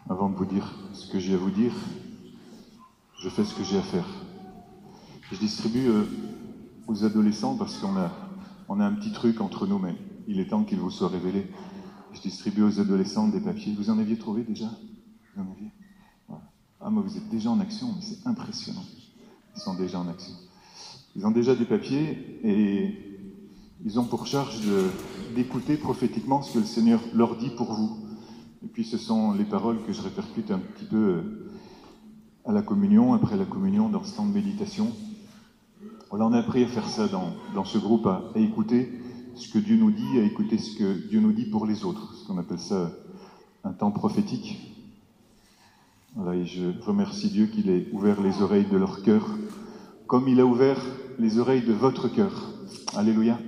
Avant de vous dire ce que j'ai à vous dire, je fais ce que j'ai à faire. Je distribue aux adolescents parce qu'on a un petit truc entre nous, mais il est temps qu'il vous soit révélé. Je distribue aux adolescents des papiers. Vous en aviez trouvé déjà? Vous en aviez? Voilà. Ah, mais vous êtes déjà en action, mais c'est impressionnant. Ils sont déjà en action. Ils ont déjà des papiers et ils ont pour charge d'écouter prophétiquement ce que le Seigneur leur dit pour vous. Et puis ce sont les paroles que je répercute un petit peu à la communion, après la communion, dans ce temps de méditation. Voilà, on a appris à faire ça dans ce groupe, à écouter ce que Dieu nous dit, à écouter ce que Dieu nous dit pour les autres, ce qu'on appelle ça un temps prophétique. Voilà, et je remercie Dieu qu'il ait ouvert les oreilles de leur cœur, comme il a ouvert les oreilles de votre cœur. Alléluia.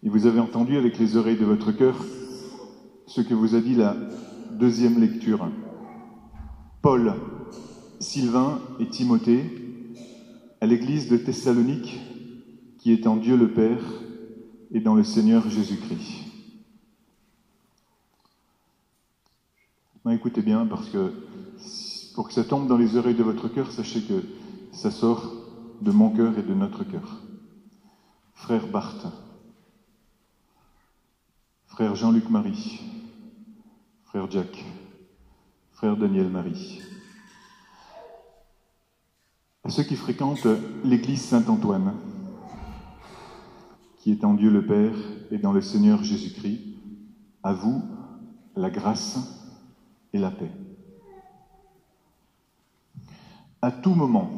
Et vous avez entendu avec les oreilles de votre cœur ce que vous a dit la deuxième lecture. Paul, Sylvain et Timothée, à l'église de Thessalonique, qui est en Dieu le Père et dans le Seigneur Jésus-Christ. Non, écoutez bien, parce que pour que ça tombe dans les oreilles de votre cœur, sachez que ça sort de mon cœur et de notre cœur. Frère Barthes, frère Jean-Luc Marie, frère Jack, frère Daniel Marie, à ceux qui fréquentent l'église Saint-Antoine, qui est en Dieu le Père et dans le Seigneur Jésus-Christ, à vous, la grâce et la paix. À tout moment,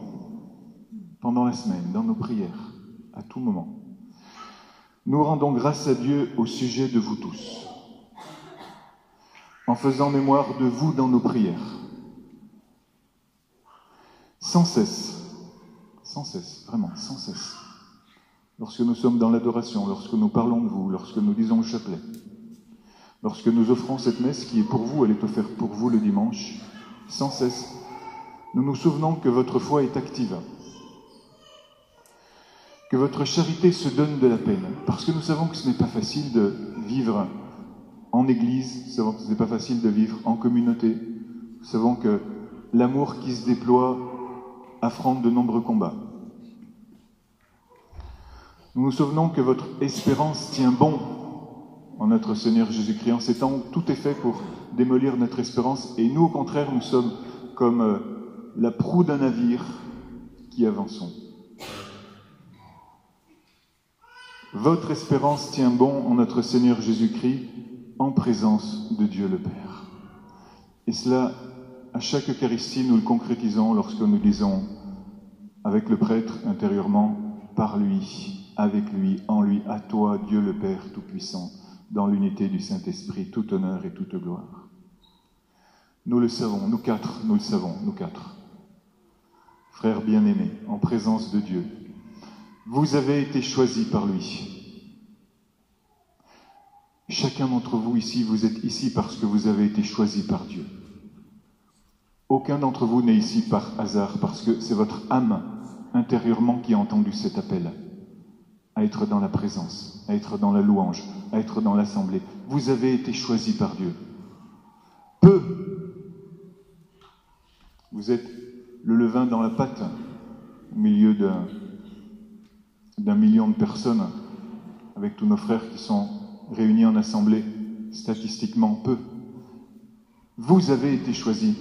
pendant la semaine, dans nos prières, à tout moment, nous rendons grâce à Dieu au sujet de vous tous, en faisant mémoire de vous dans nos prières. Sans cesse, vraiment, sans cesse. Lorsque nous sommes dans l'adoration, lorsque nous parlons de vous, lorsque nous disons le chapelet, lorsque nous offrons cette messe qui est pour vous, elle est offerte pour vous le dimanche, sans cesse, nous nous souvenons que votre foi est active, que votre charité se donne de la peine, parce que nous savons que ce n'est pas facile de vivre en Église, nous savons que ce n'est pas facile de vivre en communauté, nous savons que l'amour qui se déploie affronte de nombreux combats. Nous nous souvenons que votre espérance tient bon en notre Seigneur Jésus-Christ, en ces temps où tout est fait pour démolir notre espérance, et nous, au contraire, nous sommes comme la proue d'un navire qui avançons. Votre espérance tient bon en notre Seigneur Jésus-Christ, en présence de Dieu le Père. Et cela, à chaque Eucharistie, nous le concrétisons lorsque nous disons avec le prêtre intérieurement, par lui, avec lui, en lui, à toi, Dieu le Père Tout-Puissant, dans l'unité du Saint-Esprit, tout honneur et toute gloire. Nous le savons, nous quatre, nous le savons, nous quatre. Frères bien-aimés, en présence de Dieu, vous avez été choisis par lui. Chacun d'entre vous ici, vous êtes ici parce que vous avez été choisis par Dieu. Aucun d'entre vous n'est ici par hasard, parce que c'est votre âme intérieurement qui a entendu cet appel à être dans la présence, à être dans la louange, à être dans l'assemblée. Vous avez été choisis par Dieu. Peu. Vous êtes le levain dans la pâte, au milieu d'un million de personnes, avec tous nos frères qui sont réunis en assemblée, statistiquement peu. Vous avez été choisis.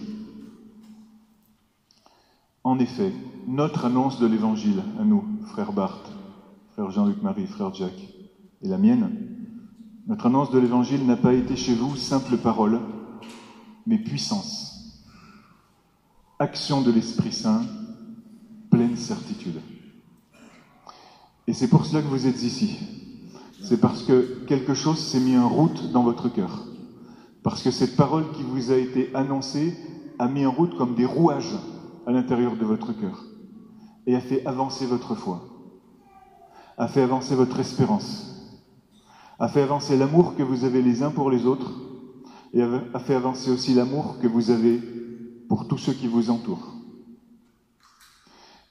En effet, notre annonce de l'Évangile, à nous, frère Barthes, frère Jean-Luc Marie, frère Jack, et la mienne, notre annonce de l'Évangile n'a pas été chez vous simple parole, mais puissance, action de l'Esprit Saint, pleine certitude. Et c'est pour cela que vous êtes ici. C'est parce que quelque chose s'est mis en route dans votre cœur. Parce que cette parole qui vous a été annoncée a mis en route comme des rouages à l'intérieur de votre cœur et a fait avancer votre foi, a fait avancer votre espérance, a fait avancer l'amour que vous avez les uns pour les autres et a fait avancer aussi l'amour que vous avez pour tous ceux qui vous entourent.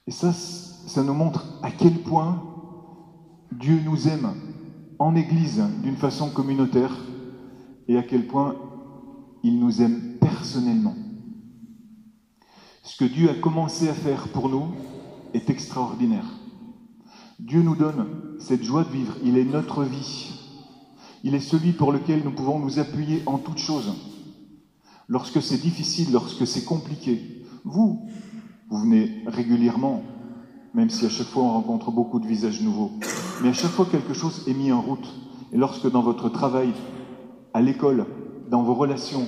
Et ça nous montre à quel point Dieu nous aime en Église d'une façon communautaire et à quel point il nous aime personnellement. Ce que Dieu a commencé à faire pour nous est extraordinaire. Dieu nous donne cette joie de vivre. Il est notre vie. Il est celui pour lequel nous pouvons nous appuyer en toutes choses. Lorsque c'est difficile, lorsque c'est compliqué, vous venez régulièrement, même si à chaque fois on rencontre beaucoup de visages nouveaux. Mais à chaque fois quelque chose est mis en route. Et lorsque dans votre travail, à l'école, dans vos relations,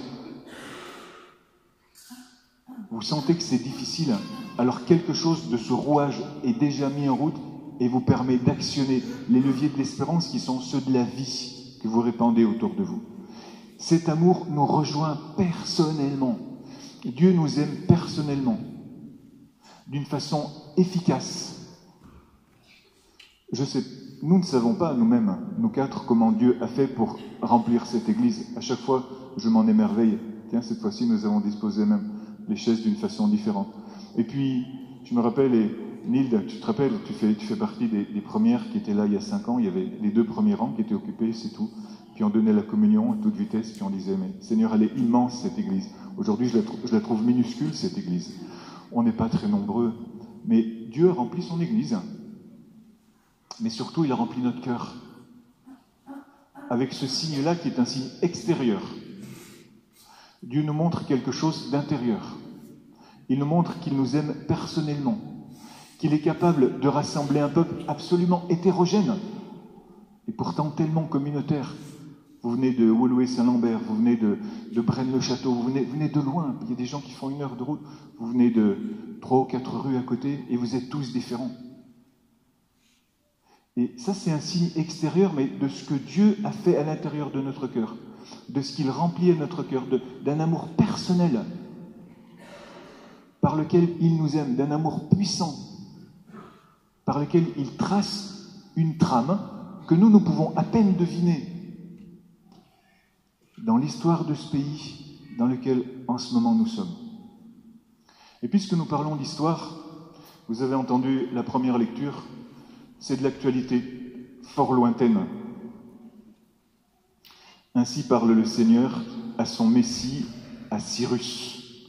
vous sentez que c'est difficile, alors quelque chose de ce rouage est déjà mis en route et vous permet d'actionner les leviers de l'espérance qui sont ceux de la vie que vous répandez autour de vous. Cet amour nous rejoint personnellement. Dieu nous aime personnellement, d'une façon efficace. Je sais, nous ne savons pas nous-mêmes, nous quatre, comment Dieu a fait pour remplir cette église. À chaque fois, je m'en émerveille. Tiens, cette fois-ci, nous avons disposé même les chaises d'une façon différente. Et puis, je me rappelle, et Nilde, tu te rappelles, tu fais partie des premières qui étaient là il y a 5 ans. Il y avait les 2 premiers rangs qui étaient occupés, c'est tout. Puis on donnait la communion à toute vitesse, puis on disait, mais Seigneur, elle est immense cette église. Aujourd'hui, je la trouve minuscule, cette église. On n'est pas très nombreux, mais Dieu a rempli son église. Mais surtout, il a rempli notre cœur. Avec ce signe-là qui est un signe extérieur. Dieu nous montre quelque chose d'intérieur. Il nous montre qu'il nous aime personnellement, qu'il est capable de rassembler un peuple absolument hétérogène, et pourtant tellement communautaire. Vous venez de Woluwe-Saint-Lambert, vous venez de Braine-le-Château, vous venez de loin, il y a des gens qui font 1 heure de route, vous venez de 3 ou 4 rues à côté, et vous êtes tous différents. Et ça, c'est un signe extérieur, mais de ce que Dieu a fait à l'intérieur de notre cœur, de ce qu'il remplit à notre cœur, d'un amour personnel par lequel il nous aime, d'un amour puissant, par lequel il trace une trame que nous pouvons à peine deviner dans l'histoire de ce pays dans lequel en ce moment nous sommes. Et puisque nous parlons d'histoire, vous avez entendu la première lecture, c'est de l'actualité fort lointaine. Ainsi parle le Seigneur à son Messie, à Cyrus,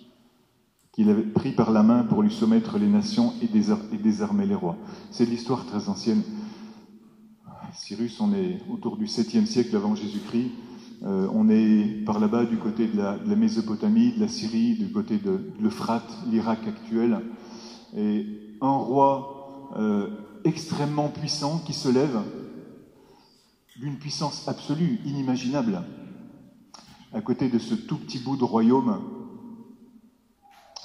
qu'il avait pris par la main pour lui soumettre les nations et désarmer les rois. C'est de l'histoire très ancienne. Cyrus, on est autour du 7e siècle avant Jésus-Christ. On est par là-bas du côté de la Mésopotamie, de la Syrie, du côté de l'Euphrate, l'Irak actuel. Et un roi extrêmement puissant qui se lève d'une puissance absolue, inimaginable, à côté de ce tout petit bout de royaume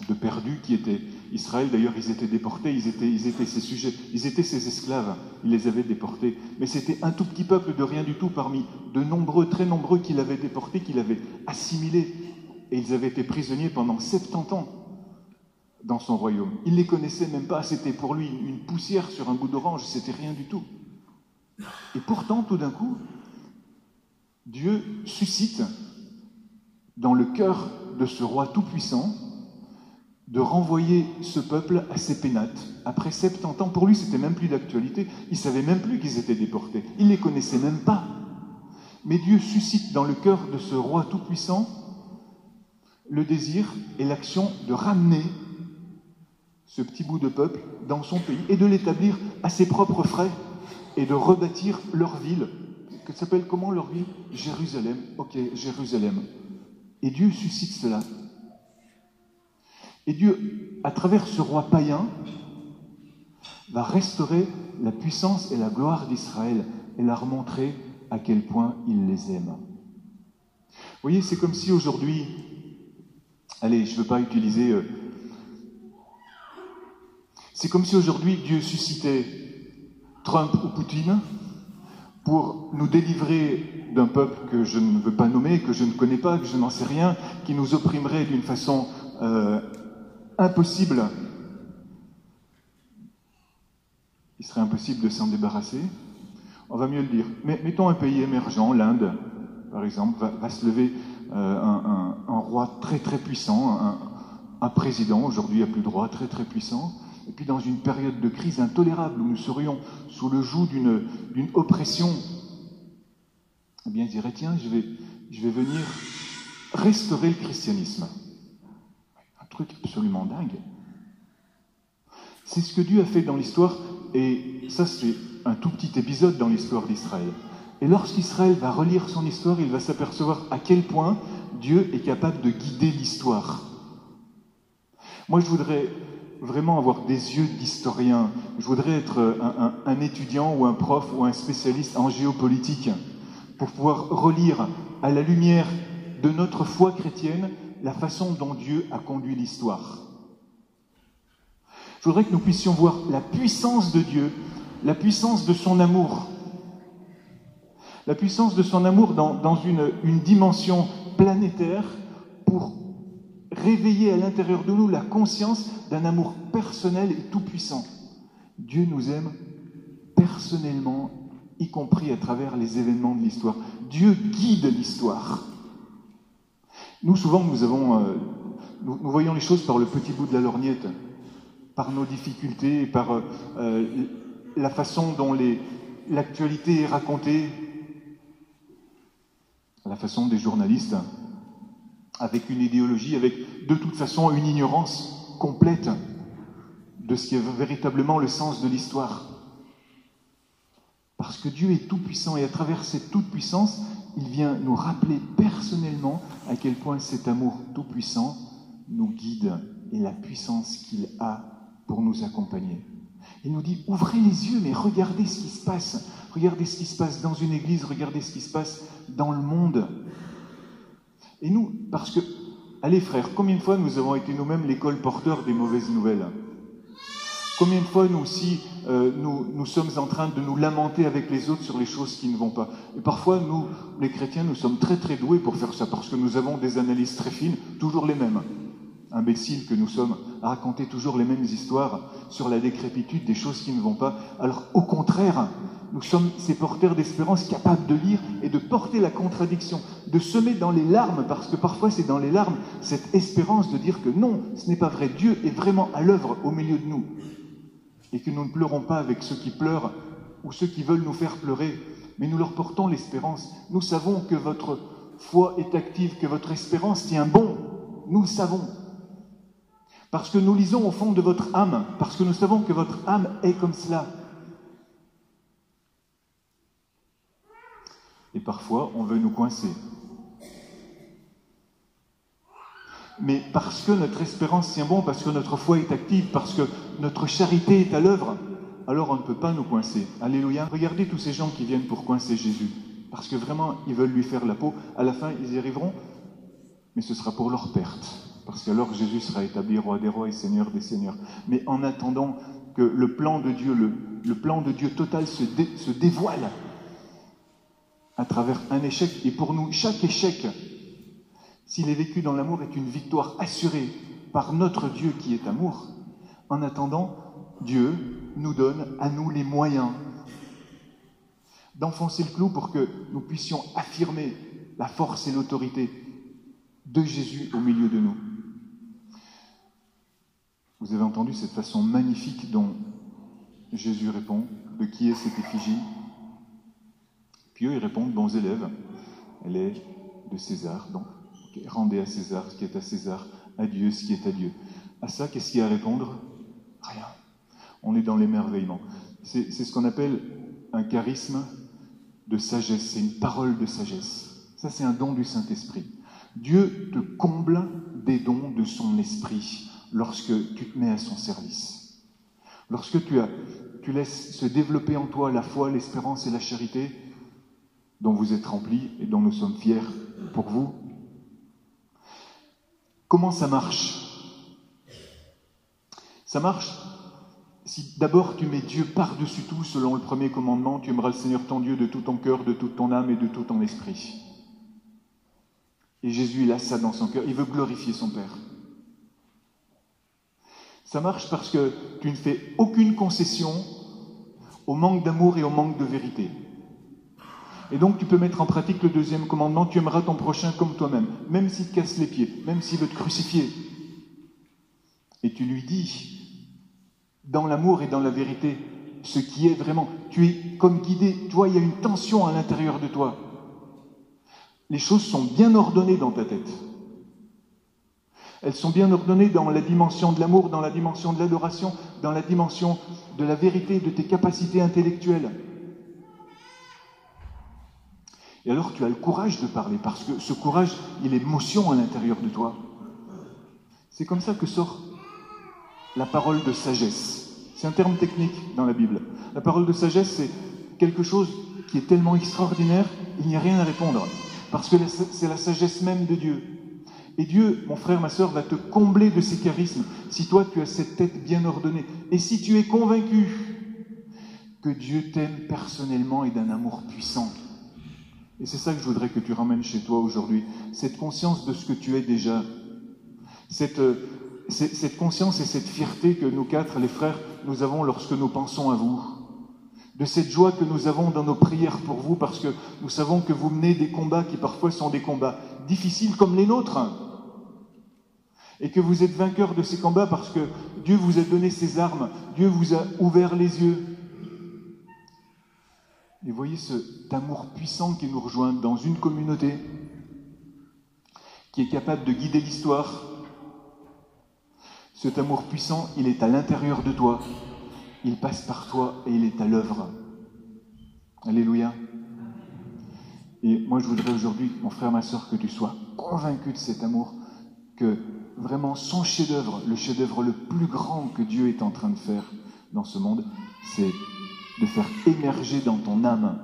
de perdu qui était Israël. D'ailleurs, ils étaient déportés, ils étaient ses sujets, ils étaient ses esclaves, il les avait déportés. Mais c'était un tout petit peuple de rien du tout parmi de nombreux, très nombreux qu'il avait déportés, qu'il avait assimilés. Et ils avaient été prisonniers pendant 70 ans dans son royaume. Il ne les connaissait même pas, c'était pour lui une poussière sur un bout d'orange, c'était rien du tout. Et pourtant, tout d'un coup, Dieu suscite dans le cœur de ce roi tout-puissant de renvoyer ce peuple à ses pénates. Après 70 ans, pour lui, c'était même plus d'actualité. Il ne savait même plus qu'ils étaient déportés. Il ne les connaissait même pas. Mais Dieu suscite dans le cœur de ce roi tout-puissant le désir et l'action de ramener ce petit bout de peuple dans son pays et de l'établir à ses propres frais et de rebâtir leur ville. Ça s'appelle comment leur ville ? Jérusalem. Ok, Jérusalem. Et Dieu suscite cela. Et Dieu, à travers ce roi païen, va restaurer la puissance et la gloire d'Israël et leur montrer à quel point il les aime. Vous voyez, c'est comme si aujourd'hui, allez, je ne veux pas utiliser... c'est comme si aujourd'hui Dieu suscitait Trump ou Poutine pour nous délivrer d'un peuple que je ne veux pas nommer, que je ne connais pas, que je n'en sais rien, qui nous opprimerait d'une façon impossible. Il serait impossible de s'en débarrasser. On va mieux le dire. Mais mettons un pays émergent, l'Inde, par exemple, va se lever un roi très très puissant, un président, aujourd'hui il n'y a plus de roi, très très puissant, et puis dans une période de crise intolérable où nous serions sous le joug d'une oppression, eh bien il dirait, tiens, je vais venir restaurer le christianisme. Un truc absolument dingue. C'est ce que Dieu a fait dans l'histoire, et ça c'est un tout petit épisode dans l'histoire d'Israël. Et lorsqu'Israël va relire son histoire, il va s'apercevoir à quel point Dieu est capable de guider l'histoire. Moi, je voudrais vraiment avoir des yeux d'historien. Je voudrais être un étudiant ou un prof ou un spécialiste en géopolitique pour pouvoir relire à la lumière de notre foi chrétienne la façon dont Dieu a conduit l'histoire. Je voudrais que nous puissions voir la puissance de Dieu, la puissance de son amour. La puissance de son amour dans une dimension planétaire pour réveiller à l'intérieur de nous la conscience d'un amour personnel et tout-puissant. Dieu nous aime personnellement, y compris à travers les événements de l'histoire. Dieu guide l'histoire. Nous, souvent, nous voyons les choses par le petit bout de la lorgnette, par nos difficultés, par la façon dont l'actualité est racontée, la façon des journalistes, avec une idéologie, avec de toute façon une ignorance complète de ce qui est véritablement le sens de l'histoire. Parce que Dieu est tout-puissant et à travers cette toute-puissance, il vient nous rappeler personnellement à quel point cet amour tout-puissant nous guide et la puissance qu'il a pour nous accompagner. Il nous dit, ouvrez les yeux, mais regardez ce qui se passe. Regardez ce qui se passe dans une église, regardez ce qui se passe dans le monde. Et nous, parce que, allez frères, combien de fois nous avons été nous-mêmes les colporteurs des mauvaises nouvelles ? Combien de fois nous aussi, nous sommes en train de nous lamenter avec les autres sur les choses qui ne vont pas ? Et parfois, nous, les chrétiens, nous sommes très très doués pour faire ça, parce que nous avons des analyses très fines, toujours les mêmes. Imbéciles que nous sommes, à raconter toujours les mêmes histoires sur la décrépitude des choses qui ne vont pas. Alors, au contraire, nous sommes ces porteurs d'espérance capables de lire et de porter la contradiction, de semer dans les larmes, parce que parfois c'est dans les larmes cette espérance de dire que non, ce n'est pas vrai, Dieu est vraiment à l'œuvre au milieu de nous. Et que nous ne pleurons pas avec ceux qui pleurent ou ceux qui veulent nous faire pleurer, mais nous leur portons l'espérance. Nous savons que votre foi est active, que votre espérance tient bon. Nous le savons. Parce que nous lisons au fond de votre âme, parce que nous savons que votre âme est comme cela. Et parfois, on veut nous coincer. Mais parce que notre espérance tient bon, parce que notre foi est active, parce que notre charité est à l'œuvre, alors on ne peut pas nous coincer. Alléluia. Regardez tous ces gens qui viennent pour coincer Jésus. Parce que vraiment, ils veulent lui faire la peau. À la fin, ils y arriveront, mais ce sera pour leur perte. Parce qu'alors Jésus sera établi roi des rois et seigneur des seigneurs. Mais en attendant que le plan de Dieu, le plan de Dieu total se dévoile à travers un échec. Et pour nous, chaque échec, s'il est vécu dans l'amour, est une victoire assurée par notre Dieu qui est amour. En attendant, Dieu nous donne à nous les moyens d'enfoncer le clou pour que nous puissions affirmer la force et l'autorité de Jésus au milieu de nous. Vous avez entendu cette façon magnifique dont Jésus répond, de qui est cette effigie ? Puis eux, ils répondent, bons élèves, elle est de César, donc rendez à César ce qui est à César, à Dieu ce qui est à Dieu. À ça, qu'est-ce qu'il y a à répondre ? Rien. On est dans l'émerveillement. C'est ce qu'on appelle un charisme de sagesse, c'est une parole de sagesse. Ça, c'est un don du Saint-Esprit. Dieu te comble des dons de son esprit lorsque tu te mets à son service. Lorsque tu laisses se développer en toi la foi, l'espérance et la charité dont vous êtes remplis et dont nous sommes fiers pour vous. Comment ça marche ? Ça marche si d'abord tu mets Dieu par-dessus tout, selon le premier commandement, tu aimeras le Seigneur ton Dieu de tout ton cœur, de toute ton âme et de tout ton esprit. Et Jésus, il a ça dans son cœur, il veut glorifier son Père. Ça marche parce que tu ne fais aucune concession au manque d'amour et au manque de vérité. Et donc tu peux mettre en pratique le deuxième commandement, tu aimeras ton prochain comme toi-même, même s'il te casse les pieds, même s'il veut te crucifier. Et tu lui dis, dans l'amour et dans la vérité, ce qui est vraiment, tu es comme guidé, tu vois, il y a une tension à l'intérieur de toi. les choses sont bien ordonnées dans ta tête. Elles sont bien ordonnées dans la dimension de l'amour, dans la dimension de l'adoration, dans la dimension de la vérité, de tes capacités intellectuelles. Et alors tu as le courage de parler, parce que ce courage, il est motion à l'intérieur de toi. C'est comme ça que sort la parole de sagesse. C'est un terme technique dans la Bible. La parole de sagesse, c'est quelque chose qui est tellement extraordinaire, il n'y a rien à répondre. Parce que c'est la sagesse même de Dieu. Et Dieu, mon frère, ma sœur, va te combler de ses charismes si toi tu as cette tête bien ordonnée. Et si tu es convaincu que Dieu t'aime personnellement et d'un amour puissant. Et c'est ça que je voudrais que tu ramènes chez toi aujourd'hui. Cette conscience de ce que tu es déjà. Cette conscience et cette fierté que nous quatre, les frères, nous avons lorsque nous pensons à vous. De cette joie que nous avons dans nos prières pour vous, parce que nous savons que vous menez des combats qui parfois sont des combats difficiles comme les nôtres. Et que vous êtes vainqueurs de ces combats parce que Dieu vous a donné ses armes, Dieu vous a ouvert les yeux. Et voyez cet amour puissant qui nous rejoint dans une communauté qui est capable de guider l'histoire. Cet amour puissant, il est à l'intérieur de toi. Il passe par toi et il est à l'œuvre. Alléluia. Et moi, je voudrais aujourd'hui, mon frère, ma sœur, que tu sois convaincu de cet amour, que vraiment son chef-d'œuvre, le chef-d'œuvre le plus grand que Dieu est en train de faire dans ce monde, c'est de faire émerger dans ton âme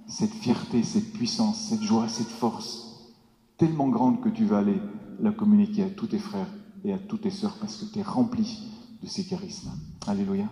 cette fierté, cette puissance, cette joie, cette force, tellement grande que tu vas aller la communiquer à tous tes frères et à toutes tes sœurs parce que tu es rempli de ces charismes. Alléluia.